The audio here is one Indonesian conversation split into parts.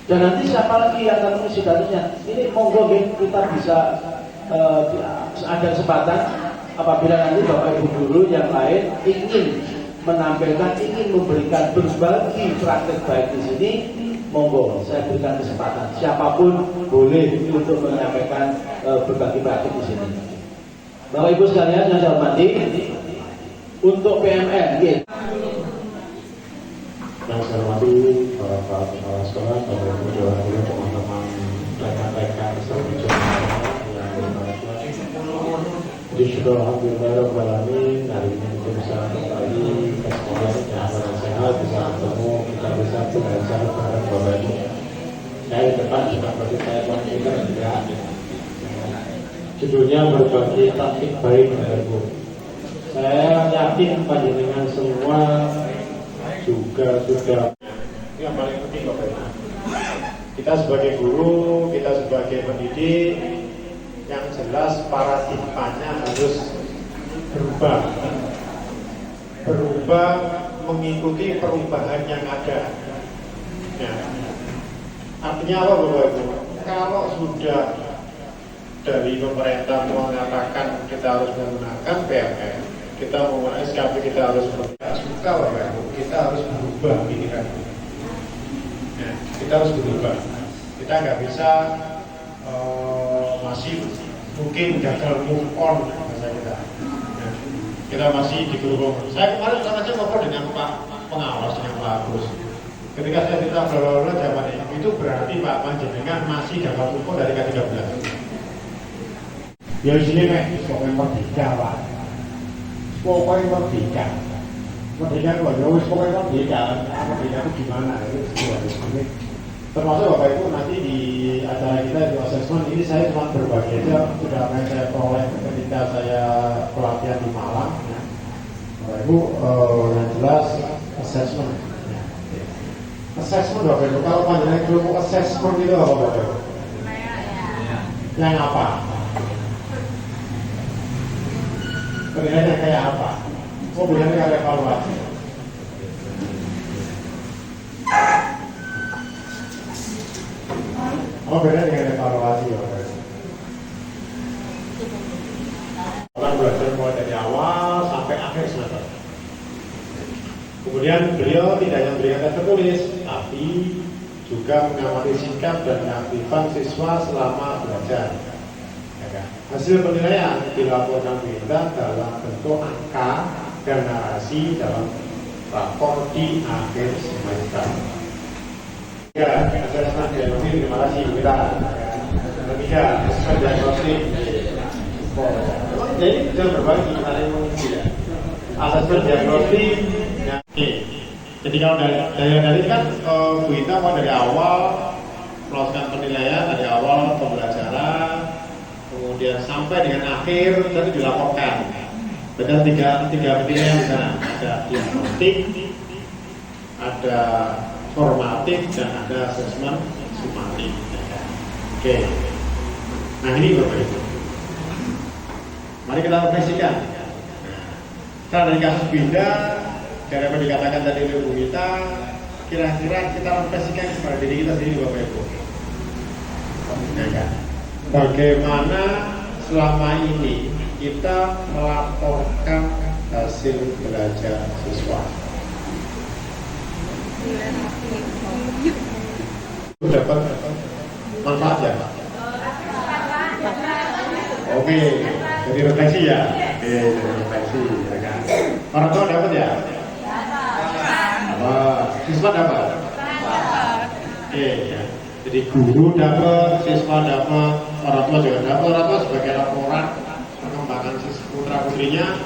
Dan nanti siapa lagi yang akan mengisi datunya? Ini monggo kita bisa ada kesempatan apabila nanti Bapak Ibu guru yang lain ingin menampilkan, ingin memberikan berbagi praktek baik di sini, monggo saya berikan kesempatan. Siapapun boleh untuk menyampaikan berbagi praktek di sini. Bapak Ibu sekalian yang saya hormati, untuk PMN, yang saya hormati Bapak Kepala Sekolah, Bapak Ibu Dewan Guru, teman-teman rekan-rekan serta yang berbahagia. Jadi syukur alhamdulillahirobbilalamin, hari ini kita bisa kembali ke sekolah yang sehat, bisa ketemu, kita bisa belajar bareng Bapak Ibu. Saya di depan juga berarti saya komputer juga. Judulnya berbagi taktik baik Bapak Ibu. Saya yakin panjenengan semua juga sudah. Yang paling penting Bapak Ibu, kita sebagai guru, kita sebagai pendidik, yang jelas paradigmanya harus berubah mengikuti perubahan yang ada. Ya. Artinya apa Bapak Ibu? Kalau sudah dari pemerintah mengatakan kita harus menggunakan PMN, kita menggunakan SKP, kita harus suka Bapak Ibu, kita harus berubah pikiran. Ya, kita harus berubah. Kita nggak bisa masih mungkin gagal move on bahasa kita. Ya, kita masih digerubung. Saya kemarin sama aja ngobrol dengan Pak Pengawas, dengan Pak Agus. Ketika saya cerita bla zaman itu berarti Pak Panjenengan masih gagal move on dari K13. Ya di sini nih, pokoknya merdeka Pak. Pokoknya merdeka. Merdeka itu pokoknya merdeka. Merdeka itu gimana? Ini termasuk Bapak Ibu nanti di acara kita di assessment ini saya cuma berbagi aja sudah apa yang saya peroleh ketika saya pelatihan di Malang. Ya. Bapak Ibu yang jelas assessment. Ya. Assessment Bapak Ibu, kalau panjenengan ilmu assessment itu apa Bapak Ibu? Yang apa? Penilaiannya kayak apa? Oh, bilangnya kayak evaluasi. Oh, beda dengan evaluasi ya. Orang belajar mulai dari awal sampai akhir semester. Kemudian beliau tidak hanya memberikan tes tertulis, tapi juga mengamati sikap dan keaktifan siswa selama belajar. Hasil penilaian dilaporkan kita dalam bentuk angka dan narasi dalam rapor di akhir semester. Ya, asesmen diagnostik, terima kasih kita. Ketiga, asesmen diagnostik. Jadi bisa berbagi saling mengisi ya. Asesmen diagnostik. Jadi kalau dari kan Bu Ita mau dari awal melakukan penilaian dari awal pembelajaran, kemudian sampai dengan akhir tadi dilaporkan. Ada tiga penilaian di sana. Ada diagnostik, ada formatif dan ada asesmen sumatif. Oke. Nah ini Bapak Ibu. Mari kita refleksikan. Karena dari kasus Binda, dari apa dikatakan tadi oleh Bu Gita, kira-kira kita refleksikan kepada diri kita sendiri Bapak Ibu. Bagaimana selama ini kita melaporkan hasil belajar siswa? Dapat manfaat ya? Oke, jadi refleksi ya? Jadi refleksi ya kan? Orang tua dapat ya? Siswa dapat? Oke ya. Jadi guru dapat, siswa dapat, orang tua juga dapat. Orang tua sebagai laporan perkembangan putra putrinya,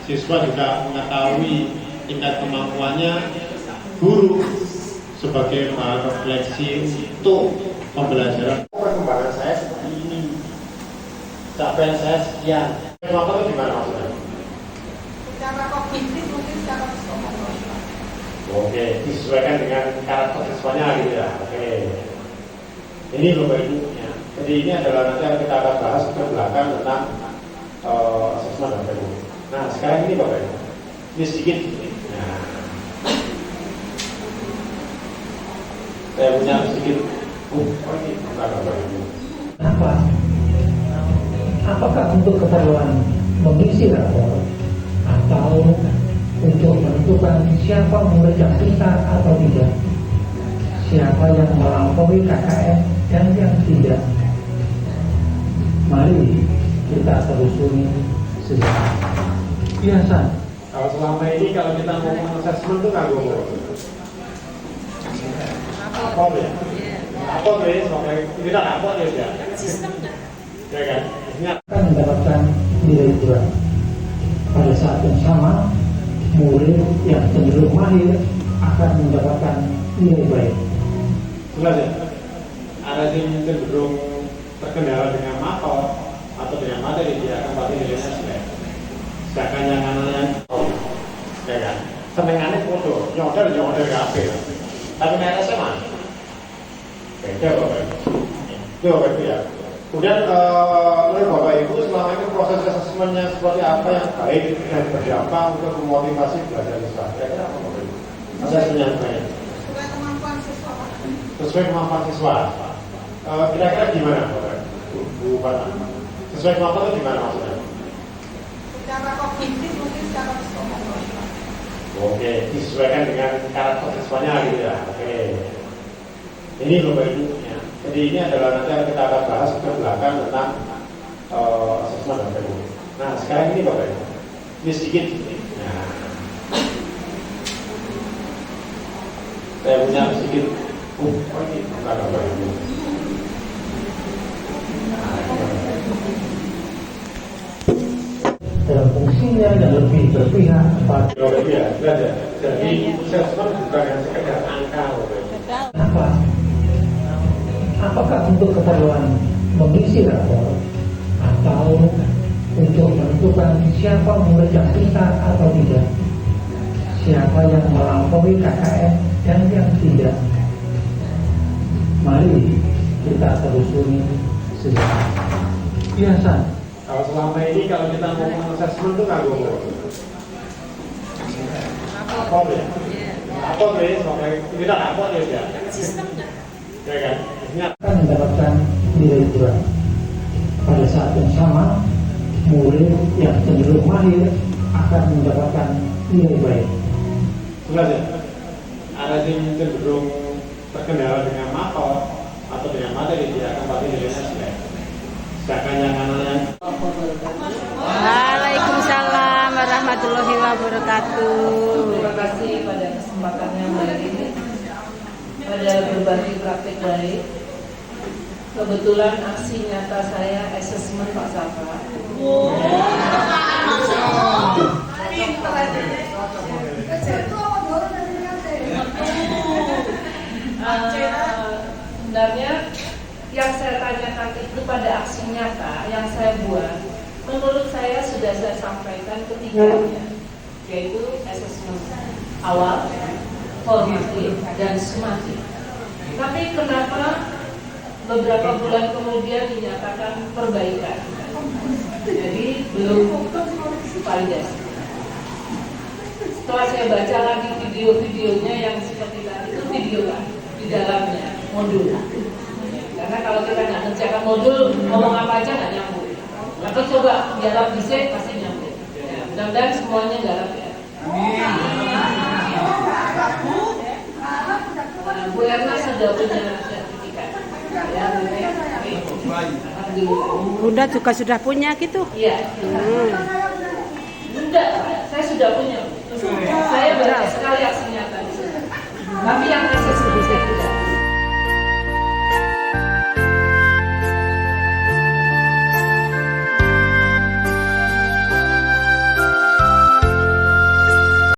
siswa juga mengetahui tingkat kemampuannya. Guru sebagai bahan refleksi untuk pembelajaran. Perkembangan saya seperti ini, capaian saya sekian. Kemampuan itu gimana maksudnya? Secara kognitif mungkin secara psikologi. Oke, disesuaikan dengan karakter siswanya gitu ya. Oke, ini Bapak Ibu. Ya. Jadi ini adalah nanti yang kita akan bahas ke belakang tentang asesmen Bapak Ibu. Nah sekarang ini Bapak Ibu, ini sedikit. Nah, saya punya sedikit Apa? Apakah untuk keperluan mengisi rapor atau untuk menentukan siapa murid yang pintar atau tidak, siapa yang melampaui KKM dan yang tidak? Mari kita telusuri sejarah. Biasa. Kalau selama ini kalau kita ngomong assessment itu nggak ngomong apa ya? Apa ya? Sampai kita apa ya? Ya kan? Akan mendapatkan nilai kurang. Pada saat yang sama, murid yang cenderung mahir akan mendapatkan nilai baik. Jelas ya? Ada yang cenderung terkendala dengan mapel atau dengan materi dia akan pasti nilainya jelek. Sedangkan yang anaknya ya kan? Senengannya foto, nyodar kabeh. Tapi naik SMA beda Bapak. Itu Bapak Ibu ya. Kemudian menurut Bapak Ibu selama ini proses asesmennya seperti apa yang baik dan berdampak untuk memotivasi belajar siswa? Kira-kira apa Bapak Ibu? Asesmennya baik. Sesuai kemampuan siswa. Sesuai kemampuan siswa. Kira-kira gimana Bapak? Bu Fana? Sesuai kemampuan itu gimana maksudnya? Secara kognitif mungkin secara psikomotorik. Oke, disesuaikan dengan karakter siswanya gitu ya. Oke. Ini Bapak Ibu ya. Jadi ini adalah nanti yang kita akan bahas ke belakang tentang asesmen Bapak Ibu. Nah sekarang ini Bapak Ibu, ini sedikit. Nah, saya punya sedikit. Ini bukan Bapak Ibu. Dalam fungsinya yang lebih berpihak pada Ya, belajar. Jadi assessment bukan yang sekedar angka Bapak Ibu. apa? Apakah untuk keperluan mengisi rapor atau untuk menentukan siapa murid yang pintar atau tidak, siapa yang melampaui KKM dan yang tidak? Mari kita telusuri sejarah. Biasa. Kalau selama ini kalau kita ngomong assessment itu nggak ngomong apa ya? Apa ya? Sampai kita apa ya? Ya kan? Akan mendapatkan nilai kurang. Pada saat yang sama, murid yang cenderung mahir akan mendapatkan nilai baik. Jelas ya? Ada yang cenderung terkendala dengan mapel atau dengan materi dia akan pasti nilainya jelek. Sedangkan yang anaknya Waalaikumsalam warahmatullahi wabarakatuh. Terima kasih pada kesempatannya hari ini pada berbagi praktik baik. Kebetulan aksi nyata saya asesmen Pak Safa. Sebenarnya yang saya tanyakan itu pada aksi nyata yang saya buat, menurut saya sudah saya sampaikan ketiganya, yaitu asesmen awal, formatif, dan sumatif. Tapi kenapa beberapa bulan kemudian dinyatakan perbaikan? Jadi belum validasi. Setelah saya baca lagi video-videonya yang seperti tadi, itu video kan di dalamnya modul. Karena kalau kita nggak ngerjakan modul, ngomong apa aja nggak nyambung. Tapi coba dialog bisa pasti nyambung. Mudah-mudahan semuanya garap ya. Bu Erna sudah punya sertifikat. Ya, Bunda juga sudah punya gitu. iya. Enggak, saya sudah punya. Saya baca sekali aksi nyata.